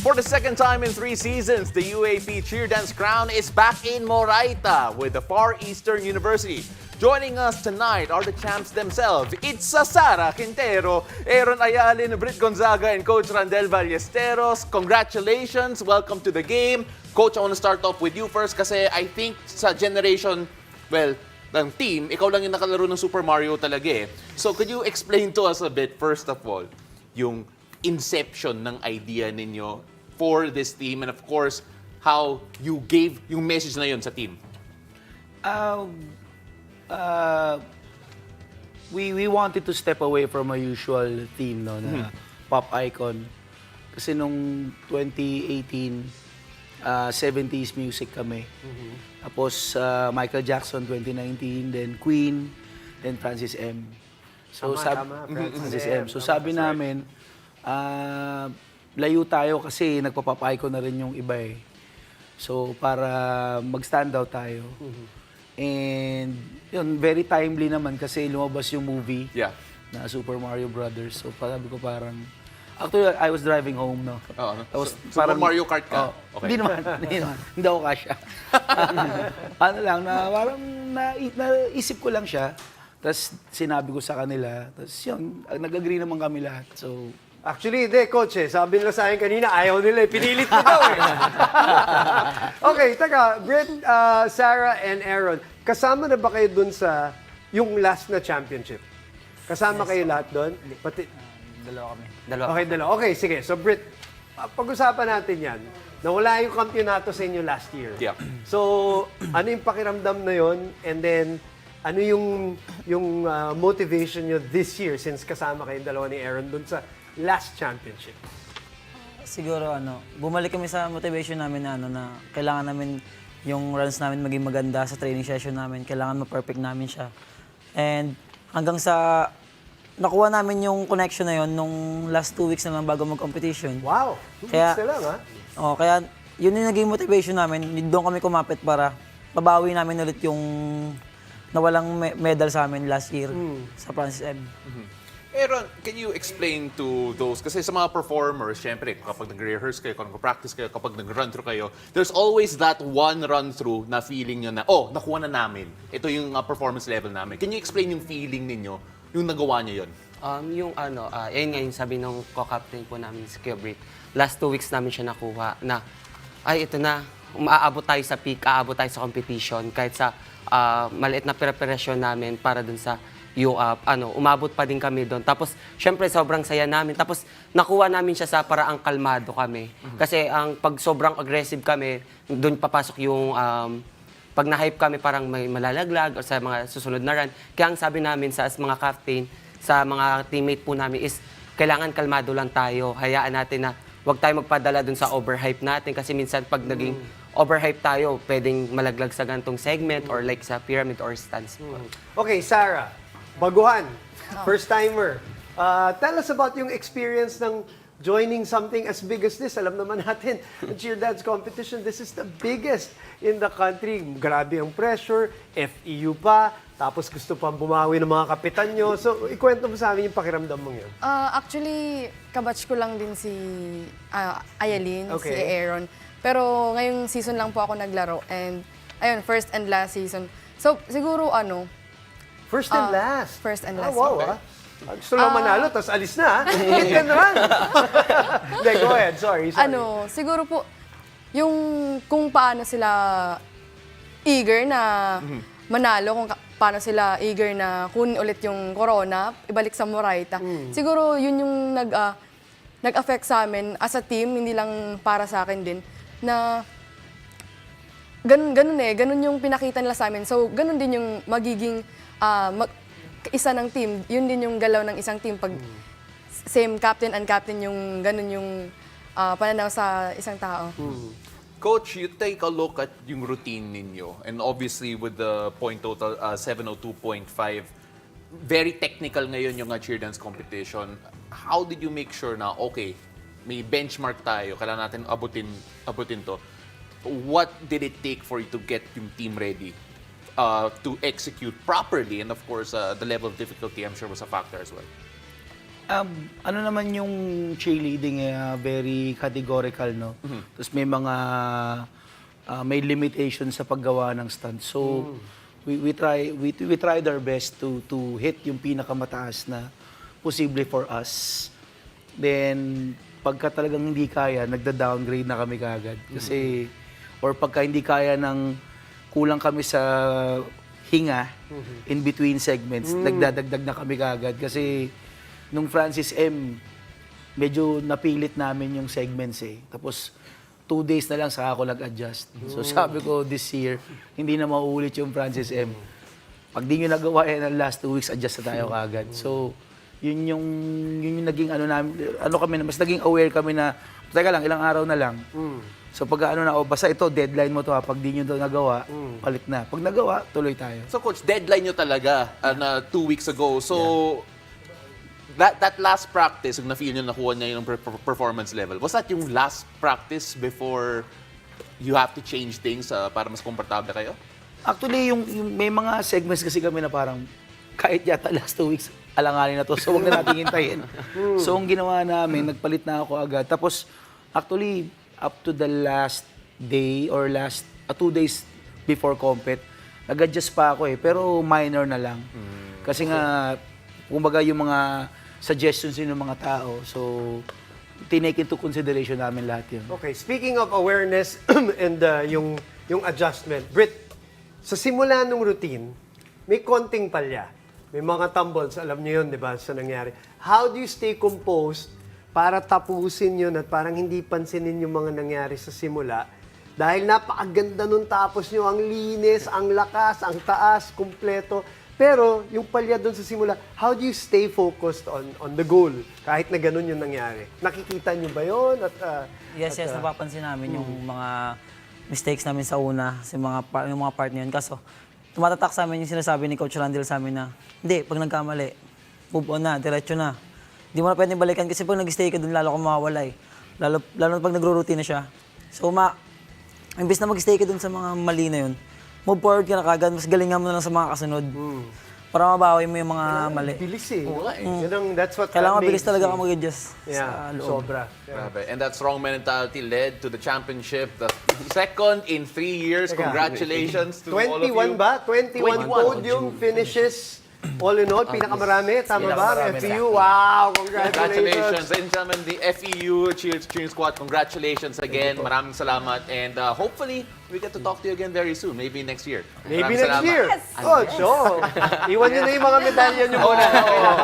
For the second time in 3 seasons, the UAP Cheer Dance Crown is back in Moraita with the Far Eastern University. Joining us tonight are the champs themselves. It's Sara Quintero, Aaron Ayalin, Brit Gonzaga, and Coach Randel Ballesteros. Congratulations! Welcome to the game. Coach, I want to start off with you first kasi I think sa generation, well, ng team, ikaw lang yung nakalaro ng Super Mario talaga eh. So could you explain to us a bit, first of all, yung inception ng idea ninyo for this team and of course, how you gave yung message na yun sa team? We wanted to step away from a usual theme no, na pop icon. Kasi nung 2018, 70s music kami. Tapos Michael Jackson 2019, then Queen, then Francis M. So Francis M. So sabi namin, layo tayo kasi nagpapop icon na rin yung iba eh. So para mag-stand out tayo. And yun, very timely naman kasi lumabas yung movie na Super Mario Brothers. So sabi ko parang, actually I was driving home, no? So, Super Mario Kart ka? Okay. Hindi ako kasya. Ano lang, na parang naisip ko lang siya. Tapos sinabi ko sa kanila. Tapos yun, nag-agree naman kami lahat. So, actually, hindi, Coach eh. Sabi nila sa akin kanina, ayaw nila eh. Pinilit mo daw eh. Okay, taka. Brit, Sarah, and Aaron, kasama na ba kayo dun sa yung last na championship? Kasama kayo lahat dun? Pati, Dalawa kami. Okay, dalawa. Okay, sige. So, Brit, pag-usapan natin yan. Nawala yung kampyonato sa inyo last year. Yeah. So, ano yung pakiramdam na yon? And then, ano yung motivation nyo this year since kasama kayong dalawa ni Aaron dun sa last championship? Siguro bumalik kami sa motivation namin na kailangan namin yung runs namin maging maganda sa training session namin. Kailangan ma-perfect namin siya. And hanggang sa nakuha namin yung connection na yon nung last 2 weeks na lang bago mag-competition. Wow! 2 Kaya, weeks na lang, ha? Kaya yun yung naging motivation namin. Doon kami kumapit para pabawi namin ulit yung nawalang medal sa amin last year sa Francis M. Aaron, can you explain to those, kasi sa mga performers, syempre, kapag nag-rehearse kayo, kapag nag-practice kayo, kapag nag-run-through kayo, there's always that one run-through na feeling nyo na, oh, nakuha na namin. Ito yung performance level namin. Can you explain yung feeling ninyo, yung nagawa nyo yun? Yun nga yung sabi ng co-captain po namin, si Kuya Brit. Last 2 weeks namin siya nakuha na, ay, ito na, umaabot tayo sa peak, aabot tayo sa competition, kahit sa maliit na preparasyon namin para dun sa umabot pa din kami doon. Tapos, syempre, sobrang saya namin. Tapos, nakuha namin siya sa paraang kalmado kami. Kasi, pag sobrang aggressive kami, doon papasok yung, pag na-hype kami, parang may malalaglag o sa mga susunod na run. Kaya ang sabi namin sa mga captain, sa mga teammate po namin is, kailangan kalmado lang tayo. Hayaan natin na huwag tayo magpadala doon sa overhype natin. Kasi minsan, pag naging overhype tayo, pwedeng malaglag sa gantong segment or like sa pyramid or stance. Okay, Sarah, baguhan, first-timer. Tell us about yung experience ng joining something as big as this. Alam naman natin, ang Cheer Dance competition, this is the biggest in the country. Grabe ang pressure, FEU pa, tapos gusto pang bumawi ng mga kapitan nyo. So, ikwento mo sa amin yung pakiramdam mong yun. Actually, kabatch ko lang din si Ayalin, Okay. si Aaron. Pero ngayong season lang po ako naglaro. And, ayun, first and last season. So, siguro First and last? First and last. Wow, gusto lang manalo, tapos alis na, ha? Hit and run. Hindi, go ahead. Sorry. Siguro po, yung kung paano sila eager na manalo, kung paano sila eager na kunin ulit yung corona, ibalik sa Moraita. Siguro yun yung nag-affect sa amin as a team, hindi lang para sa akin din, na ganun yung pinakita nila sa amin. So, ganun din yung magiging isa ng team. Yun din yung galaw ng isang team pag same captain and captain yung ganun yung pananaw sa isang tao. Coach, you take a look at yung routine ninyo and obviously with the point total 702.5, very technical ngayon yung cheer dance competition. How did you make sure na, okay, may benchmark tayo, kailangan natin abutin to. What did it take for you to get yung team ready to execute properly? And of course, the level of difficulty, I'm sure, was a factor as well. Ano naman yung cheerleading, very categorical, no? Tapos may mga may limitation sa paggawa ng stunt. So we tried our best to hit yung pinakamataas na posible for us. Then pagka talagang hindi kaya, nagda-downgrade na kami kaagad. Kasi or pagka hindi kaya ng kulang kami sa hinga in between segments, nagdadagdag na kami kaagad. Kasi nung Francis M, medyo napilit namin yung segments eh. Tapos 2 days na lang saka ako nag-adjust. So sabi ko this year, hindi na mauulit yung Francis M. Pag di nyo nagawa yan ng last 2 weeks, adjust na tayo kaagad. So yun yung naging ano namin, mas naging aware kami na, teka lang, ilang araw na lang. So pag basta ito, deadline mo to ha. Pag di nyo ito nagawa, palit na. Pag nagawa, tuloy tayo. So coach, deadline nyo talaga na 2 weeks ago. So that last practice, yung na-feel nyo nakuha niya yung performance level, was that yung last practice before you have to change things para mas komportable kayo? Actually, yung may mga segments kasi kami na parang kahit yata last 2 weeks, alanganin na to. So huwag na natin hintayin. So ang ginawa namin, nagpalit na ako agad. Tapos actually, up to the last day or last 2 days before compet, nag-adjust pa ako eh. Pero minor na lang. Kasi nga, kumbaga yung mga suggestions ng mga tao. So, tinake into consideration namin lahat yun. Okay, speaking of awareness and yung adjustment, Brit, sa simula ng routine, may konting palya. May mga tumbles, alam niyo yun, di ba, sa nangyari. How do you stay composed para tapusin yun at parang hindi pansinin yung mga nangyari sa simula? Dahil napakaganda nung tapos nyo, ang linis, ang lakas, ang taas, kumpleto. Pero yung palya doon sa simula, how do you stay focused on the goal kahit na ganun yung nangyari? Nakikita nyo ba yun? Yes, napapansin namin yung mga mistakes namin sa una, yung mga part na yun. Kaso, tumatatak sa amin yung sinasabi ni Coach Randall sa amin na, hindi, pag nagkamali, move on na, diretso na. Hindi mo na pwedeng balikan kasi pag nag-stay ka doon, lalo kang mawawala eh. Lalo pag nagro-routine na siya. So, imbis na mag-stay ka doon sa mga mali na yun, move forward ka na kagad, mas galingan mo na lang sa mga kasunod. Para mabawi mo yung mga mali. Bilis eh. That's what Kailangan that mabilis makes talaga it. ka mag-adjust Yeah, sa loob. sobra. Grabe. And that strong mentality led to the championship, the second in 3 years. Teka. Congratulations to all of you. 21 ba? 21 podium finishes. All in all, pinakamarami. Tama ba? Pinakamarami. FEU, wow! Congratulations. Congratulations. Ladies and gentlemen, the FEU Cheering Squad, congratulations again. Maraming salamat. And hopefully, we get to talk to you again very soon. Maybe next year. Maybe Maraming next salamat. year. Oh, sure. Iwan nyo na yung mga medalya nyo muna.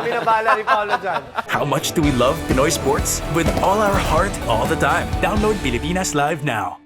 Kami na bahala ni Paolo dyan. How much do we love Pinoy sports? With all our heart, all the time. Download Pilipinas Live now.